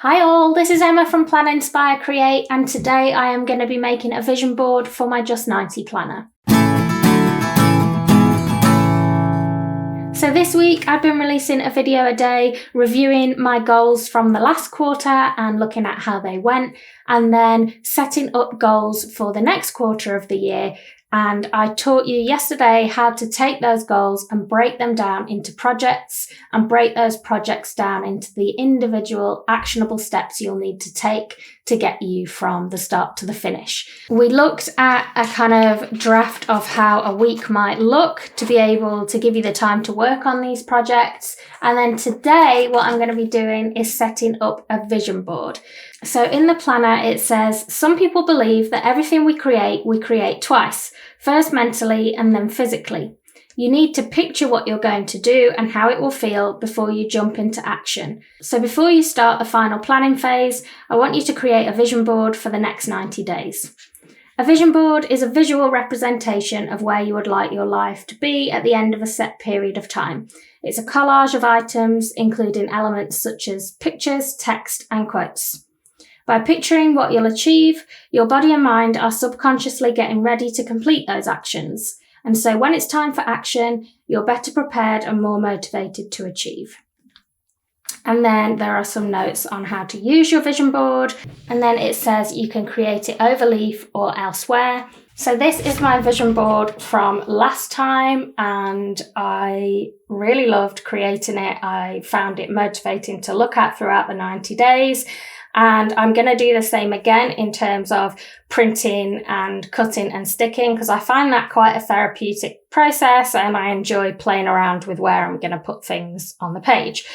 Hi all, this is Emma from Plan Inspire Create, and today I am going to be making a vision board for my Just 90 planner. So this week I've been releasing a video a day reviewing my goals from the last quarter and looking at how they went, and then setting up goals for the next quarter of the year. And I taught you yesterday how to take those goals and break them down into projects and break those projects down into the individual actionable steps you'll need to take to get you from the start to the finish. We looked at a kind of draft of how a week might look to be able to give you the time to work on these projects. And then today, what I'm going to be doing is setting up a vision board. So in the planner, it says, some people believe that everything we create twice, first mentally and then physically. You need to picture what you're going to do and how it will feel before you jump into action. So before you start the final planning phase, I want you to create a vision board for the next 90 days. A vision board is a visual representation of where you would like your life to be at the end of a set period of time. It's a collage of items, including elements such as pictures, text, and quotes. By picturing what you'll achieve, your body and mind are subconsciously getting ready to complete those actions. And so when it's time for action, you're better prepared and more motivated to achieve. And then there are some notes on how to use your vision board. And then it says you can create it over leaf or elsewhere. So this is my vision board from last time, and I really loved creating it. I found it motivating to look at throughout the 90 days. And I'm going to do the same again in terms of printing and cutting and sticking, because I find that quite a therapeutic process and I enjoy playing around with where I'm going to put things on the page.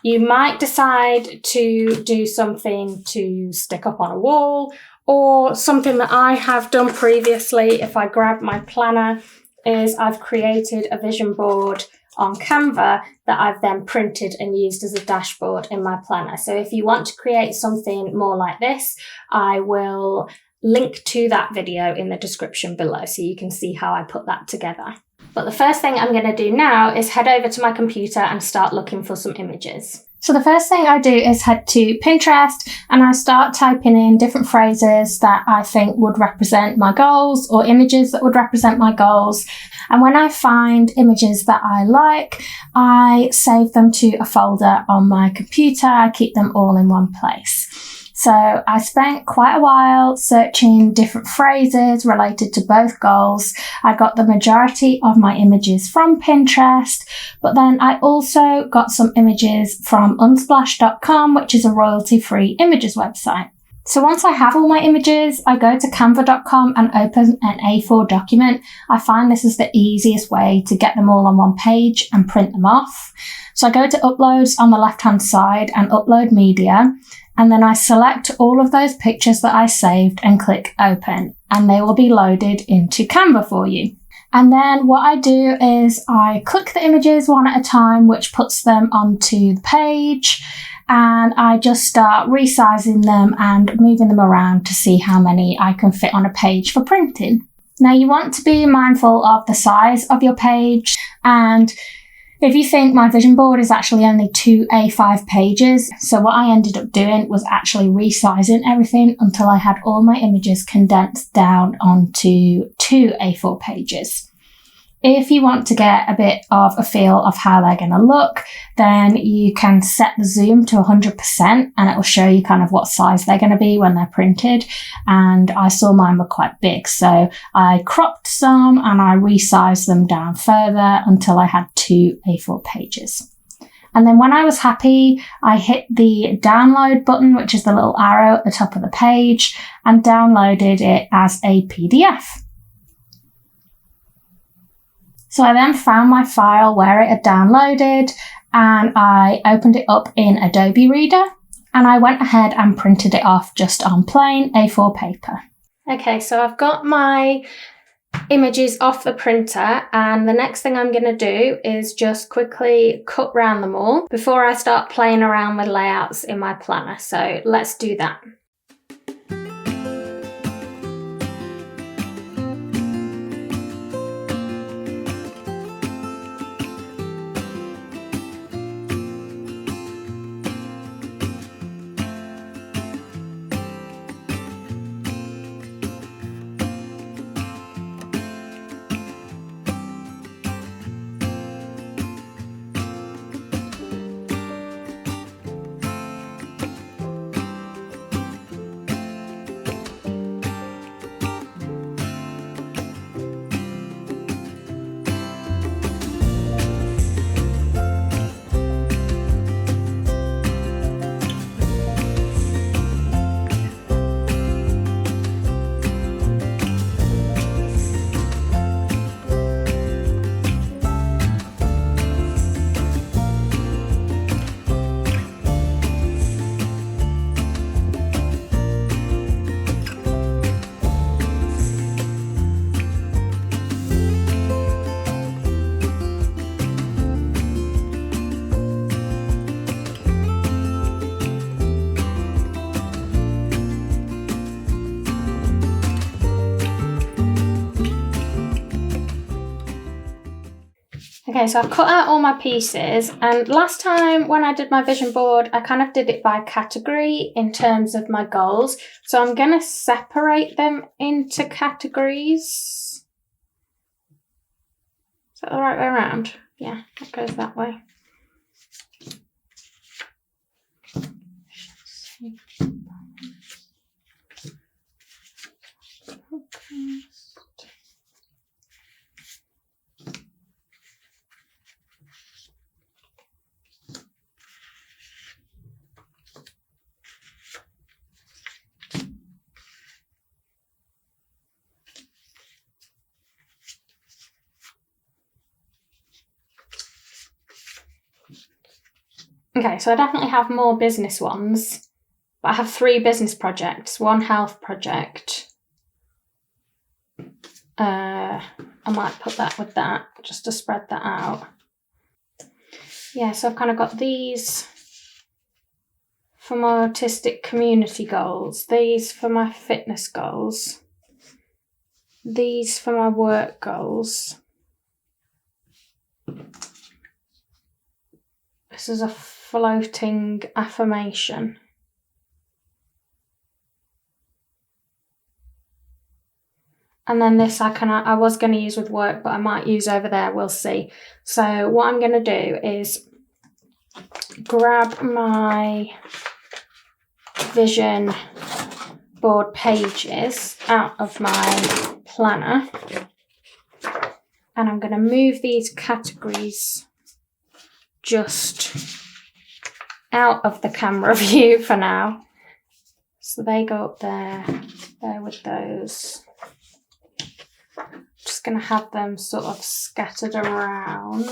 You might decide to do something to stick up on a wall, or something that I have done previously, if I grab my planner, is I've created a vision board on Canva that I've then printed and used as a dashboard in my planner. So if you want to create something more like this, I will link to that video in the description below so you can see how I put that together. But the first thing I'm going to do now is head over to my computer and start looking for some images. So the first thing I do is head to Pinterest and I start typing in different phrases that I think would represent my goals, or images that would represent my goals. And when I find images that I like, I save them to a folder on my computer. I keep them all in one place. So I spent quite a while searching different phrases related to both goals. I got the majority of my images from Pinterest, but then I also got some images from unsplash.com, which is a royalty-free images website. So once I have all my images, I go to canva.com and open an A4 document. I find this is the easiest way to get them all on one page and print them off. So I go to uploads on the left-hand side and upload media. And then I select all of those pictures that I saved and click open, and they will be loaded into Canva for you. And then what I do is I click the images one at a time, which puts them onto the page, and I just start resizing them and moving them around to see how many I can fit on a page for printing. Now you want to be mindful of the size of your page, and if you think my vision board is actually only 2 A5 pages, so what I ended up doing was actually resizing everything until I had all my images condensed down onto 2 A4 pages. If you want to get a bit of a feel of how they're going to look, then you can set the zoom to 100% and it will show you kind of what size they're going to be when they're printed. And I saw mine were quite big, so I cropped some and I resized them down further until I had 2 A4 pages. And then when I was happy, I hit the download button, which is the little arrow at the top of the page, and downloaded it as a PDF. So I then found my file where it had downloaded and I opened it up in Adobe Reader and I went ahead and printed it off just on plain A4 paper. Okay, so I've got my images off the printer, and the next thing I'm going to do is just quickly cut round them all before I start playing around with layouts in my planner. So let's do that. Okay, so I've cut out all my pieces, and last time when I did my vision board, I kind of did it by category in terms of my goals. So I'm going to separate them into categories. Is that the right way around? Yeah, it goes that way. Okay, so I definitely have more business ones, but I have 3 business projects, 1 health project. I might put that with that, just to spread that out. Yeah, so I've kind of got these for my autistic community goals, these for my fitness goals, these for my work goals. This is a floating affirmation. And then this I was going to use with work, but I might use over there, we'll see. So what I'm going to do is grab my vision board pages out of my planner, and I'm going to move these categories just out of the camera view for now. So they go up there with those. Just going to have them sort of scattered around.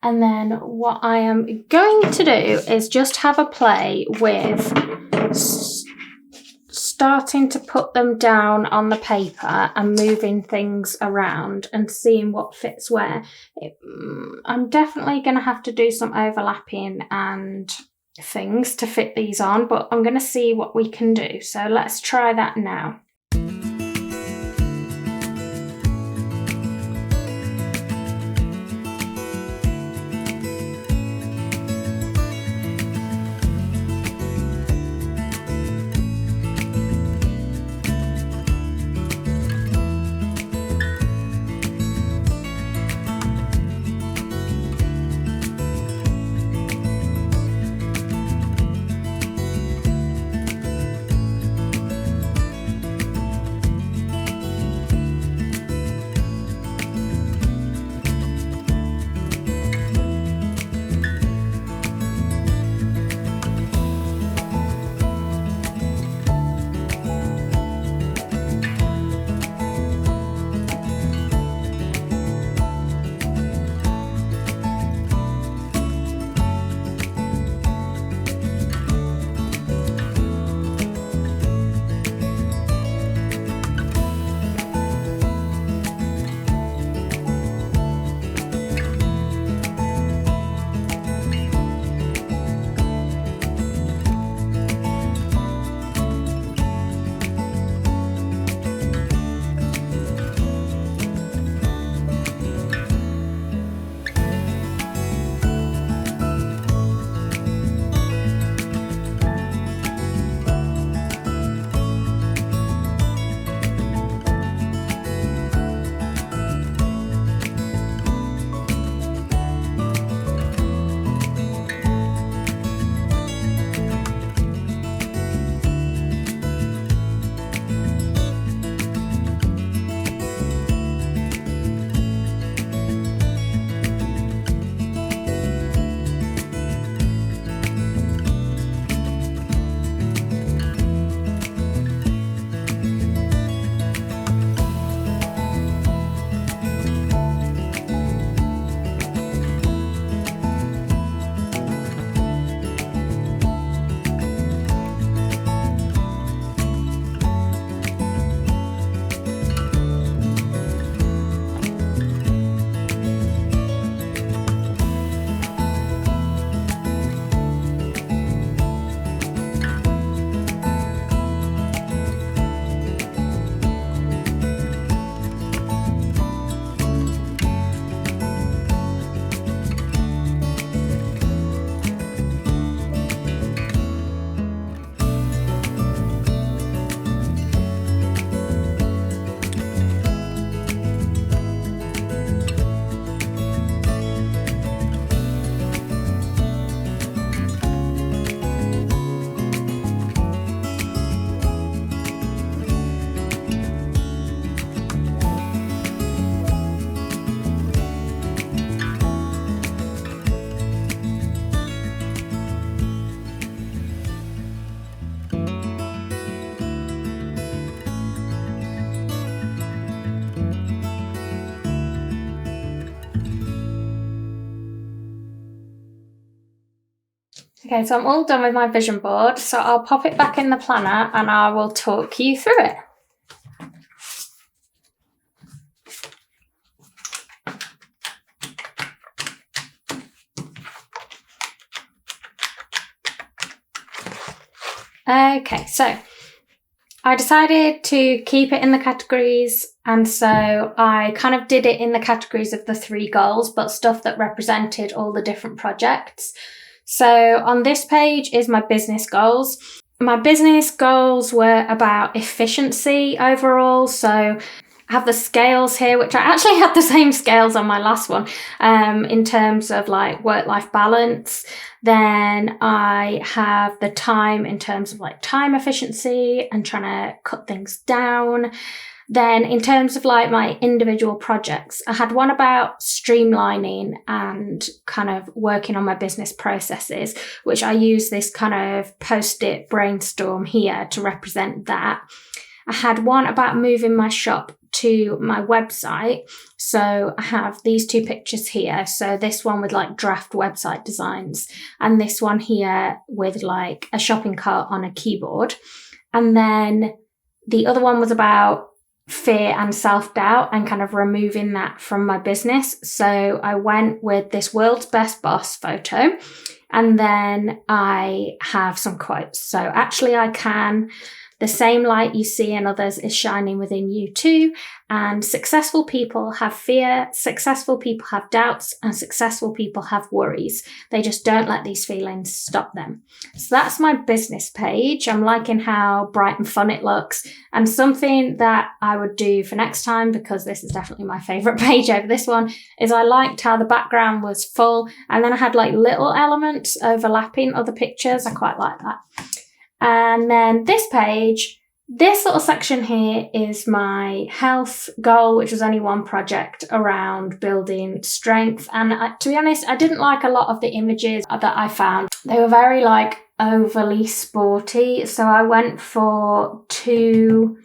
And then what I am going to do is just have a play with starting to put them down on the paper and moving things around and seeing what fits where. I'm definitely going to have to do some overlapping and things to fit these on, but I'm going to see what we can do. So let's try that now. Okay, so I'm all done with my vision board, so I'll pop it back in the planner and I will talk you through it. Okay, so I decided to keep it in the categories, and so I kind of did it in the categories of the 3 goals, but stuff that represented all the different projects. So on this page is my business goals. My business goals were about efficiency overall, so I have the scales here, which I actually had the same scales on my last one, in terms of like work-life balance. Then I have the time in terms of like time efficiency and trying to cut things down. Then in terms of like my individual projects, I had one about streamlining and kind of working on my business processes, which I use this kind of post-it brainstorm here to represent that. I had one about moving my shop to my website. So I have these 2 pictures here. So this one with like draft website designs, and this one here with like a shopping cart on a keyboard. And then the other one was about fear and self-doubt and kind of removing that from my business. So I went with this world's best boss photo, and then I have some quotes. So actually I can. The same light you see in others is shining within you too. And successful people have fear, successful people have doubts, and successful people have worries. They just don't let these feelings stop them. So that's my business page. I'm liking how bright and fun it looks. And something that I would do for next time, because this is definitely my favourite page over this one, is I liked how the background was full and then I had like little elements overlapping other pictures. I quite like that. And then this page, this little section here is my health goal, which was only one project around building strength. And to be honest, I didn't like a lot of the images that I found. They were very like overly sporty. So I went for 2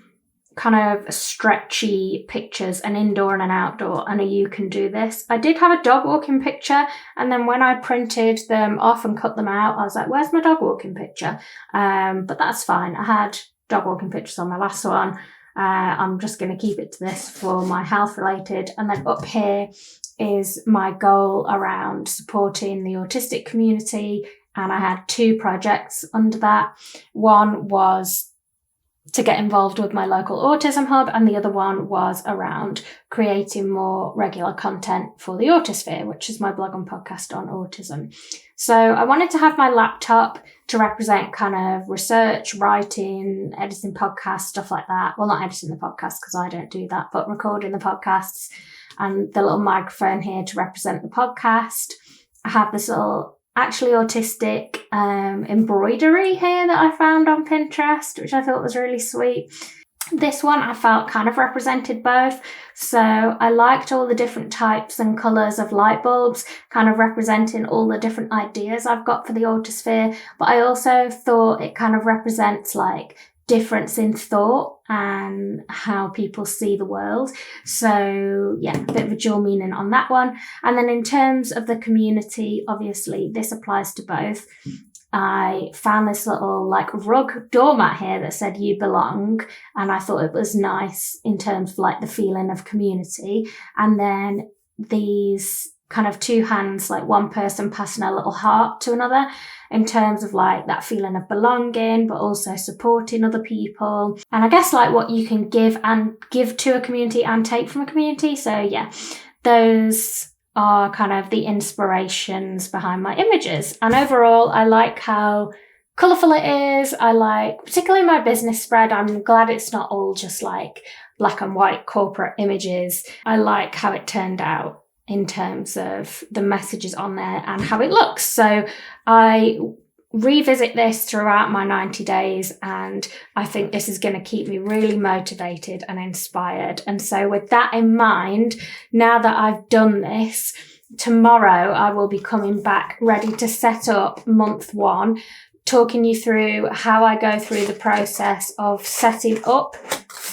kind of stretchy pictures, an indoor and an outdoor, and a you can do this. I did have a dog walking picture, and then when I printed them off and cut them out, I was like, where's my dog walking picture? But that's fine. I had dog walking pictures on my last one. I'm just going to keep it to this for my health related. And then up here is my goal around supporting the autistic community, and I had 2 projects under that. One was to get involved with my local autism hub, and the other one was around creating more regular content for the Autosphere, which is my blog and podcast on autism. So I wanted to have my laptop to represent kind of research, writing, editing podcasts, stuff like that. Well, not editing the podcast because I don't do that, but recording the podcasts, and the little microphone here to represent the podcast. I have this little actually autistic embroidery here that I found on Pinterest, which I thought was really sweet. This one I felt kind of represented both. So I liked all the different types and colours of light bulbs, kind of representing all the different ideas I've got for the Autosphere. But I also thought it kind of represents like difference in thought and how people see the world. So yeah, a bit of a dual meaning on that one. And then in terms of the community, obviously this applies to both. I found this little like rug doormat here that said you belong, and I thought it was nice in terms of like the feeling of community. And then these kind of 2 hands, like one person passing a little heart to another, in terms of like that feeling of belonging, but also supporting other people. And I guess like what you can give to a community and take from a community. So yeah, those are kind of the inspirations behind my images. And overall, I like how colourful it is. I like, particularly my business spread, I'm glad it's not all just like black and white corporate images. I like how it turned out in terms of the messages on there and how it looks. So I revisit this throughout my 90 days, and I think this is going to keep me really motivated and inspired. And so with that in mind, now that I've done this, tomorrow I will be coming back ready to set up month 1, talking you through how I go through the process of setting up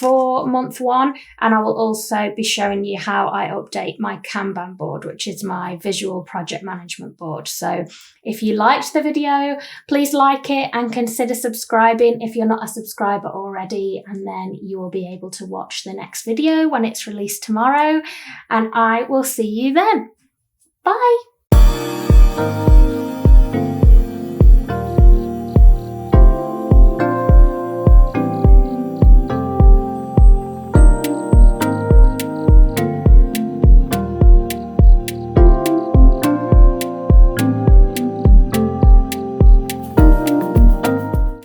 for month 1, and I will also be showing you how I update my Kanban board, which is my visual project management board. So if you liked the video, please like it and consider subscribing if you're not a subscriber already, and then you will be able to watch the next video when it's released tomorrow, and I will see you then. Bye!